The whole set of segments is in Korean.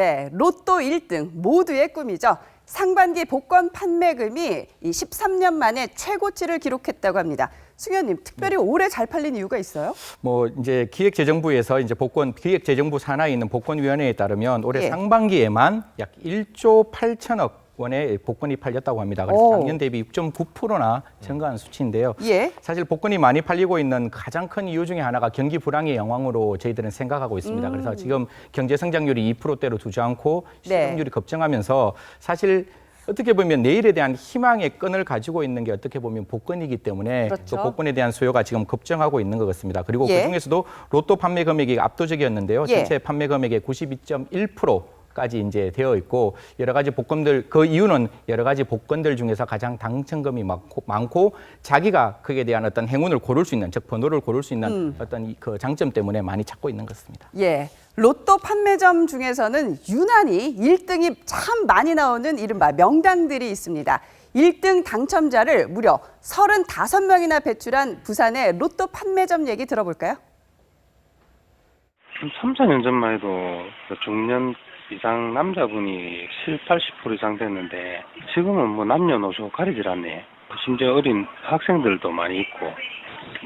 네, 로또 1등 모두의 꿈이죠. 상반기 복권 판매금이 이 13년 만에 최고치를 기록했다고 합니다. 승현님, 특별히 올해 잘 팔린 이유가 있어요? 뭐 이제 기획재정부에서 이제 복권 기획재정부 산하에 있는 복권위원회에 따르면 올해 예. 상반기에만 약 1조 8천억 원의 복권이 팔렸다고 합니다. 그래서 오. 작년 대비 6.9%나 증가한 수치인데요. 예. 사실 복권이 많이 팔리고 있는 가장 큰 이유 중에 하나가 경기 불황의 영향으로 저희들은 생각하고 있습니다. 그래서 지금 경제 성장률이 2%대로 두지 않고 실업률이 급증하면서 사실 어떻게 보면 내일에 대한 희망의 끈을 가지고 있는 게 어떻게 보면 복권이기 때문에 그렇죠. 또 복권에 대한 수요가 지금 급증하고 있는 것 같습니다. 그리고 예. 그중에서도 로또 판매 금액이 압도적이었는데요. 예. 전체 판매 금액의 92.1%까지 이제 되어 있고 여러 가지 복권들 그 이유는 여러 가지 복권들 중에서 가장 당첨금이 많고 자기가 그에 대한 어떤 행운을 고를 수 있는 즉 번호를 고를 수 있는 어떤 그 장점 때문에 많이 찾고 있는 것 같습니다. 예. 로또 판매점 중에서는 유난히 1등이 참 많이 나오는 이른바 명당들이 있습니다. 1등 당첨자를 무려 35명이나 배출한 부산의 로또 판매점 얘기 들어볼까요? 3, 4년 전만 해도 중년 이상 남자분이 70, 80% 이상 됐는데 지금은 뭐 남녀노소 가리질 않네. 심지어 어린 학생들도 많이 있고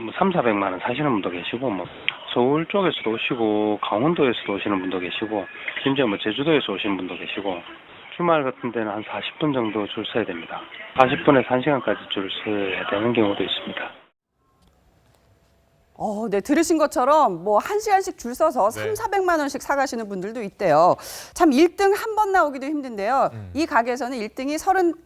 뭐 3, 400만 원 사시는 분도 계시고 뭐 서울 쪽에서도 오시고 강원도에서도 오시는 분도 계시고 심지어 뭐 제주도에서 오시는 분도 계시고 주말 같은 데는 한 40분 정도 줄 서야 됩니다. 40분에서 1시간까지 줄 서야 되는 경우도 있습니다. 네, 들으신 것처럼 뭐 1시간씩 줄 서서 3, 400만 원씩 사가시는 분들도 있대요. 참 1등 한 번 나오기도 힘든데요. 이 가게에서는 1등이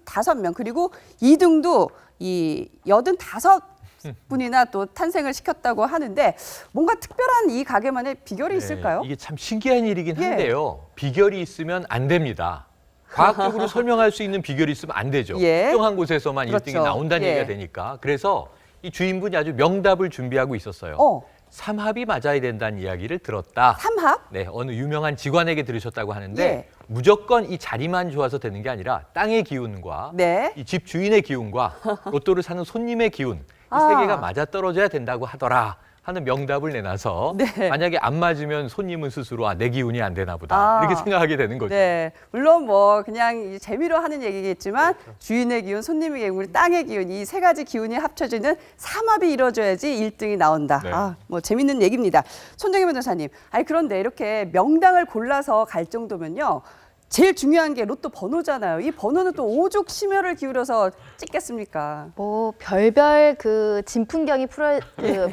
35명 그리고 2등도 이 85분이나 또 탄생을 시켰다고 하는데 뭔가 특별한 이 가게만의 비결이 있을까요? 이게 참 신기한 일이긴 예. 한데요. 비결이 있으면 안 됩니다. 과학적으로 설명할 수 있는 비결이 있으면 안 되죠. 예. 특정한 곳에서만 그렇죠. 1등이 나온다는 예. 얘기가 되니까. 그래서 이 주인분이 아주 명답을 준비하고 있었어요. 삼합이 맞아야 된다는 이야기를 들었다. 삼합? 네, 어느 유명한 직관에게 들으셨다고 하는데 예. 무조건 이 자리만 좋아서 되는 게 아니라 땅의 기운과 네. 이 집 주인의 기운과 로또를 사는 손님의 기운 이 세 개가 맞아떨어져야 된다고 하더라 하는 명답을 내놔서 네. 만약에 안 맞으면 손님은 스스로 내 기운이 안 되나 보다 이렇게 생각하게 되는 거죠. 네, 물론 뭐 그냥 재미로 하는 얘기겠지만 주인의 기운, 손님의 기운, 땅의 기운 이 세 가지 기운이 합쳐지는 삼합이 이루어져야지 1등이 나온다. 네. 뭐 재밌는 얘기입니다. 손정혜 변호사님, 그런데 이렇게 명당을 골라서 갈 정도면요. 제일 중요한 게 로또 번호잖아요. 이 번호는 또 오죽 심혈을 기울여서 찍겠습니까? 뭐 별별 그 진풍경이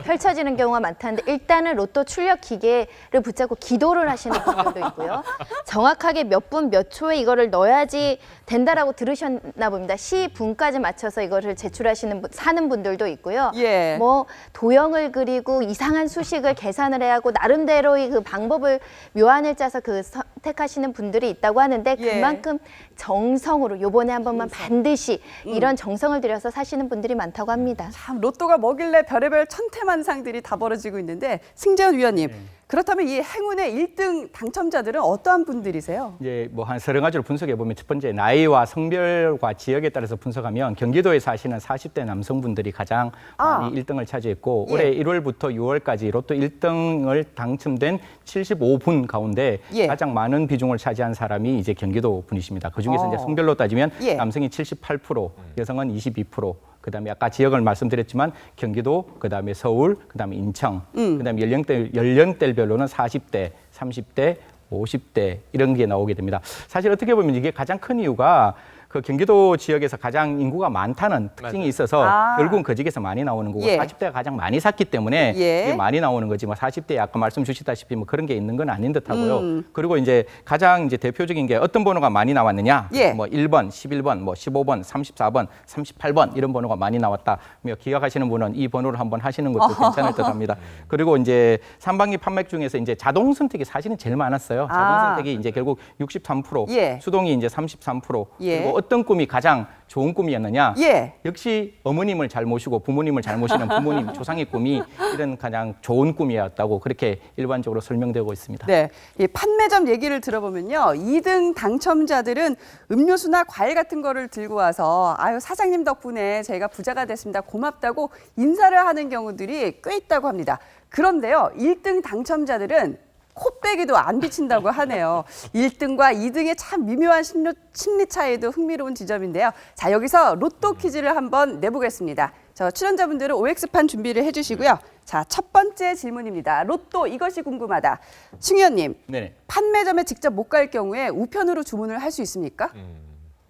펼쳐지는 경우가 많다는데 일단은 로또 출력 기계를 붙잡고 기도를 하시는 분들도 있고요. 정확하게 몇 분 몇 초에 이거를 넣어야지 된다라고 들으셨나 봅니다. 시분까지 맞춰서 이거를 제출하시는 사는 분들도 있고요. 예. 뭐 도형을 그리고 이상한 수식을 계산을 해야 하고 나름대로의 그 방법을 묘안을 짜서 그 선택하시는 분들이 있다고 하는데 예. 그만큼 정성으로 요번에 한 번만 반드시 이런 정성을 들여서 사시는 분들이 많다고 합니다. 참 로또가 뭐길래 별의별 천태만상들이 다 벌어지고 있는데 승재원 위원님, 그렇다면 이 행운의 1등 당첨자들은 어떠한 분들이세요? 이제 뭐 한 서너 가지로 분석해 보면 첫 번째 나이와 성별과 지역에 따라서 분석하면 경기도에 사시는 40대 남성분들이 가장 많이 1등을 차지했고 예. 올해 1월부터 6월까지 로또 1등을 당첨된 75분 가운데 예. 가장 많은 비중을 차지한 사람이 이제 경기도 분이십니다. 그중에서 이제 성별로 따지면 예. 남성이 78%, 여성은 22%. 그다음에 아까 지역을 말씀드렸지만 경기도, 그다음에 서울, 그다음에 인천, 그다음에 연령대별로는 40대, 30대, 50대 이런 게 나오게 됩니다. 사실 어떻게 보면 이게 가장 큰 이유가 그 경기도 지역에서 가장 인구가 많다는 특징이 맞아요. 있어서 결국은 그 지역에서 많이 나오는 거고 예. 40대가 가장 많이 샀기 때문에 예. 이게 많이 나오는 거지 뭐 40대에 아까 말씀 주시다시피 뭐 그런 게 있는 건 아닌 듯하고요. 그리고 이제 가장 이제 대표적인 게 어떤 번호가 많이 나왔느냐? 예. 뭐 1번, 11번, 뭐 15번, 34번, 38번 이런 번호가 많이 나왔다. 기억하시는 분은 이 번호를 한번 하시는 것도 괜찮을 듯합니다. 그리고 이제 상반기 판매 중에서 이제 자동 선택이 사실은 제일 많았어요. 자동 선택이 이제 결국 63%, 예. 수동이 이제 33%. 예. 그리고 어떤 꿈이 가장 좋은 꿈이었느냐? 예. 역시 어머님을 잘 모시고 부모님을 잘 모시는 부모님 조상의 꿈이 이런 가장 좋은 꿈이었다고 그렇게 일반적으로 설명되고 있습니다. 네, 이 판매점 얘기를 들어보면요, 2등 당첨자들은 음료수나 과일 같은 거를 들고 와서 아유 사장님 덕분에 저희가 부자가 됐습니다, 고맙다고 인사를 하는 경우들이 꽤 있다고 합니다. 그런데요, 1등 당첨자들은 코빼기도 안 비친다고 하네요. 1등과 2등의 참 미묘한 심리 차이도 흥미로운 지점인데요. 자, 여기서 로또 퀴즈를 한번 내보겠습니다. 저 출연자분들은 OX판 준비를 해주시고요. 자, 첫 번째 질문입니다. 로또 이것이 궁금하다. 칭 의원님, 네네. 판매점에 직접 못 갈 경우에 우편으로 주문을 할 수 있습니까?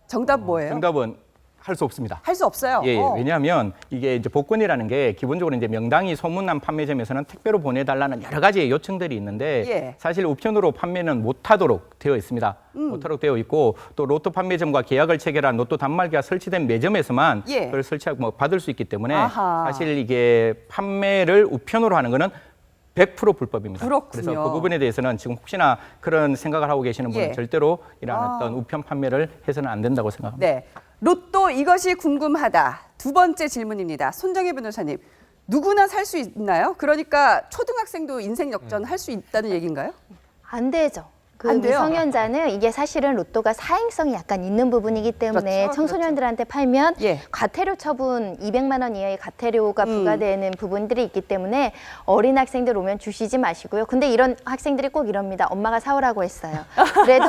정답 뭐예요? 정답은 할 수 없습니다. 할 수 없어요. 예, 왜냐하면 이게 이제 복권이라는 게 기본적으로 이제 명당이 소문난 판매점에서는 택배로 보내달라는 여러 가지 요청들이 있는데 예. 사실 우편으로 판매는 못하도록 되어 있습니다. 못하도록 되어 있고 또 로또 판매점과 계약을 체결한 로또 단말기가 설치된 매점에서만 예. 그걸 설치하고 뭐 받을 수 있기 때문에 아하. 사실 이게 판매를 우편으로 하는 거는 100% 불법입니다. 그렇군요. 그래서 그 부분에 대해서는 지금 혹시나 그런 생각을 하고 계시는 분은 예. 절대로 이러한 어떤 우편 판매를 해서는 안 된다고 생각합니다. 네. 로또 이것이 궁금하다. 두 번째 질문입니다. 손정혜 변호사님, 누구나 살 수 있나요? 그러니까 초등학생도 인생 역전 할 수 있다는 얘기인가요? 안 되죠. 그 안 돼요? 미성년자는 이게 사실은 로또가 사행성이 약간 있는 부분이기 때문에 그렇죠, 청소년들한테 팔면 예. 과태료 처분 200만 원 이하의 과태료가 부과되는 부분들이 있기 때문에 어린 학생들 오면 주시지 마시고요. 근데 이런 학생들이 꼭 이럽니다. 엄마가 사오라고 했어요. 그래도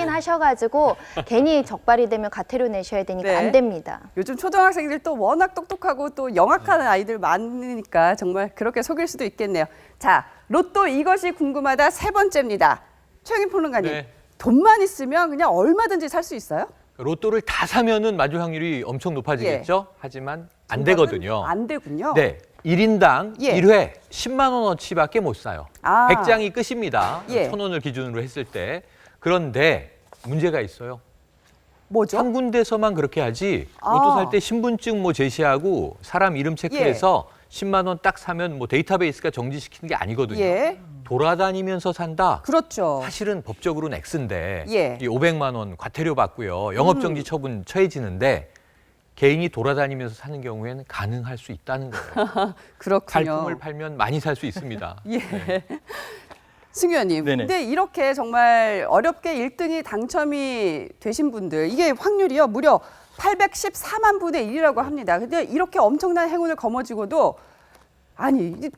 확인하셔가지고 괜히 적발이 되면 과태료 내셔야 되니까 네. 안 됩니다. 요즘 초등학생들 또 워낙 똑똑하고 또 영악한 아이들 많으니까 정말 그렇게 속일 수도 있겠네요. 자, 로또 이것이 궁금하다 세 번째입니다. 최영인 평론가님, 네. 돈만 있으면 그냥 얼마든지 살 수 있어요? 로또를 다 사면은 맞을 확률이 엄청 높아지겠죠. 하지만 안 정답은 되거든요. 안 되군요. 네. 1인당 예. 1회 10만 원어치밖에 못 사요. 아. 100장이 끝입니다. 예. 1,000원을 기준으로 했을 때. 그런데 문제가 있어요. 뭐죠? 한 군데서만 그렇게 하지 아. 로또 살 때 신분증 뭐 제시하고 사람 이름 체크해서 10만 원 딱 사면 뭐 데이터베이스가 정지시키는 게 아니거든요. 예. 돌아다니면서 산다. 그렇죠. 사실은 법적으로는 X인데 예. 이 500만 원 과태료 받고요. 영업정지 처분 처해지는데 개인이 돌아다니면서 사는 경우에는 가능할 수 있다는 거예요. 그렇군요. 발품을 팔면 많이 살 수 있습니다. 예. 네. 승 의원님, 네네. 근데 이렇게 정말 어렵게 1등이 당첨이 되신 분들, 이게 확률이요, 무려 814만 분의 1이라고 합니다. 근데 이렇게 엄청난 행운을 거머쥐고도, 아니, 이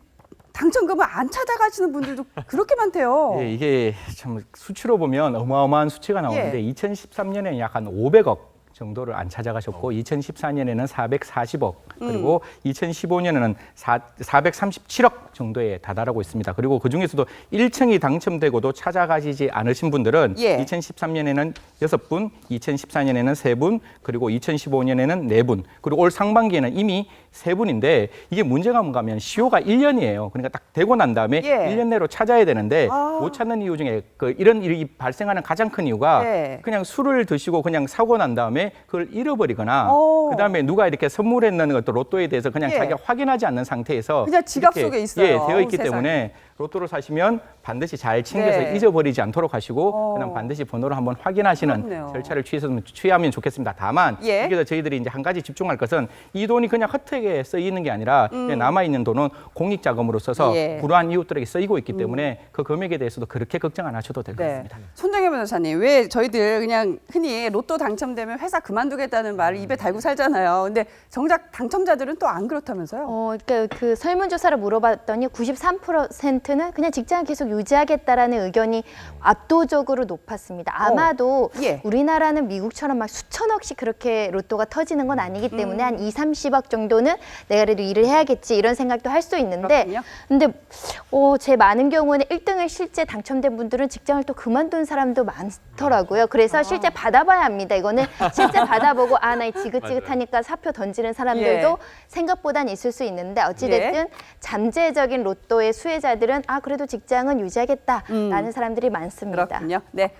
당첨금을 안 찾아가시는 분들도 그렇게 많대요. 예, 이게 참 수치로 보면 어마어마한 수치가 나오는데 예. 2013년에는 약 한 500억 정도를 안 찾아가셨고 2014년에는 440억 그리고 2015년에는 437억 정도에 다다르고 있습니다. 그리고 그중에서도 1층이 당첨되고도 찾아가시지 않으신 분들은 예. 2013년에는 6분, 2014년에는 3분, 그리고 2015년에는 4분, 그리고 올 상반기에는 이미 3분인데 이게 문제가 뭔가 하면 시효가 1년이에요. 그러니까 딱 되고 난 다음에 예. 1년 내로 찾아야 되는데 아. 못 찾는 이유 중에 이런 일이 발생하는 가장 큰 이유가 예. 그냥 술을 드시고 그냥 사고 난 다음에 그걸 잃어버리거나 오. 그다음에 누가 이렇게 선물했는 것도 로또에 대해서 그냥 예. 자기가 확인하지 않는 상태에서 그냥 지갑 이렇게, 속에 있어요. 예, 되어 있기 어우, 세상에. 때문에 로또를 사시면 반드시 잘 챙겨서 네. 잊어버리지 않도록 하시고 어. 그다음 반드시 번호를 한번 확인하시는 그렇네요. 절차를 취하면 좋겠습니다. 다만 예. 여기서 저희들이 이제 한 가지 집중할 것은 이 돈이 그냥 헛되게 쓰이는 게 아니라 남아 있는 돈은 공익 자금으로 써서 예. 불우한 이웃들에게 쓰이고 있기 때문에 그 금액에 대해서도 그렇게 걱정 안 하셔도 될 것 네. 같습니다. 손정혜 변호사님, 왜 저희들 그냥 흔히 로또 당첨되면 회사 그만두겠다는 말을 입에 달고 살잖아요. 근데 정작 당첨자들은 또 안 그렇다면서요? 그러니까 그 설문조사를 물어봤더니 93%는 그냥 직장을 계속 유지하겠다라는 의견이 압도적으로 높았습니다. 아마도 예. 우리나라는 미국처럼 막 수천억씩 그렇게 로또가 터지는 건 아니기 때문에 한 2, 30억 정도는 내가 그래도 일을 해야겠지 이런 생각도 할 수 있는데 그렇군요. 근데 제 많은 경우에는 1등을 실제 당첨된 분들은 직장을 또 그만둔 사람도 많더라고요. 그래서 실제 받아봐야 합니다. 이거는 실제 받아보고 나 지긋지긋하니까 사표 던지는 사람들도 예. 생각보단 있을 수 있는데 어찌됐든 잠재적인 로또의 수혜자들은 그래도 직장은 유지하겠다라는 사람들이 많습니다. 그렇군요. 네.